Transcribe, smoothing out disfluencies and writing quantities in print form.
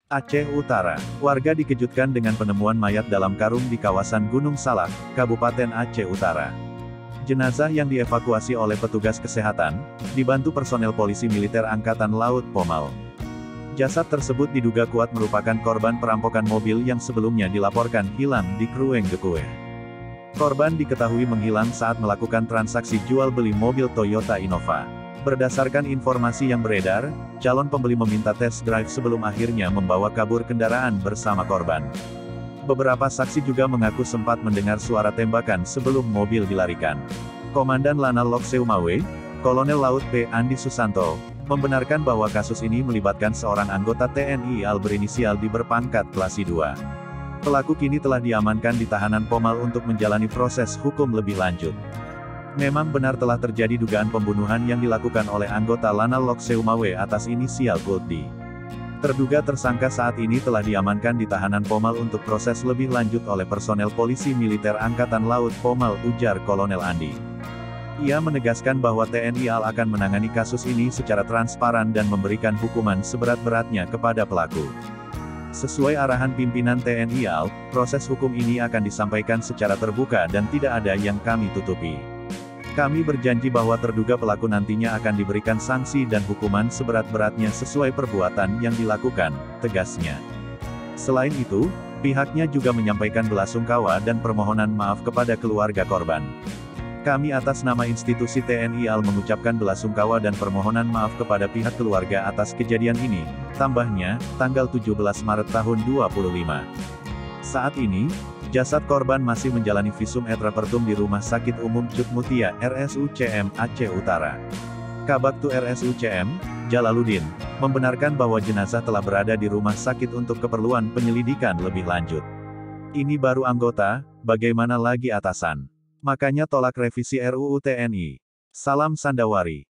Aceh Utara. Warga dikejutkan dengan penemuan mayat dalam karung di kawasan Gunung Salak, Kabupaten Aceh Utara. Jenazah yang dievakuasi oleh petugas kesehatan, dibantu personel polisi militer Angkatan Laut Pomal. Jasad tersebut diduga kuat merupakan korban perampokan mobil yang sebelumnya dilaporkan hilang di Krueng Gekueh. Korban diketahui menghilang saat melakukan transaksi jual beli mobil Toyota Innova. Berdasarkan informasi yang beredar, calon pembeli meminta test drive sebelum akhirnya membawa kabur kendaraan bersama korban. Beberapa saksi juga mengaku sempat mendengar suara tembakan sebelum mobil dilarikan. Komandan Lanal Lok Seumawe, Kolonel Laut P. Andi Susanto, membenarkan bahwa kasus ini melibatkan seorang anggota TNI AL berinisial di berpangkat Klasi 2. Pelaku kini telah diamankan di tahanan Pomal untuk menjalani proses hukum lebih lanjut. Memang benar telah terjadi dugaan pembunuhan yang dilakukan oleh anggota Lanal Lok Seumawe atas inisial Kuldi. Terduga tersangka saat ini telah diamankan di tahanan Pomal untuk proses lebih lanjut oleh personel polisi militer Angkatan Laut Pomal, ujar Kolonel Andi. Ia menegaskan bahwa TNI AL akan menangani kasus ini secara transparan dan memberikan hukuman seberat-beratnya kepada pelaku. Sesuai arahan pimpinan TNI AL, proses hukum ini akan disampaikan secara terbuka dan tidak ada yang kami tutupi. Kami berjanji bahwa terduga pelaku nantinya akan diberikan sanksi dan hukuman seberat-beratnya sesuai perbuatan yang dilakukan, tegasnya. Selain itu, pihaknya juga menyampaikan belasungkawa dan permohonan maaf kepada keluarga korban. Kami atas nama institusi TNI AL mengucapkan belasungkawa dan permohonan maaf kepada pihak keluarga atas kejadian ini, tambahnya, tanggal 17 Maret tahun 2025. Saat ini, jasad korban masih menjalani visum et repertum di Rumah Sakit Umum Cuk Mutia, RSUCM, Aceh Utara. Kabaktu RSUCM, Jalaluddin, membenarkan bahwa jenazah telah berada di rumah sakit untuk keperluan penyelidikan lebih lanjut. Ini baru anggota, bagaimana lagi atasan? Makanya tolak revisi RUU TNI. Salam Sandawari.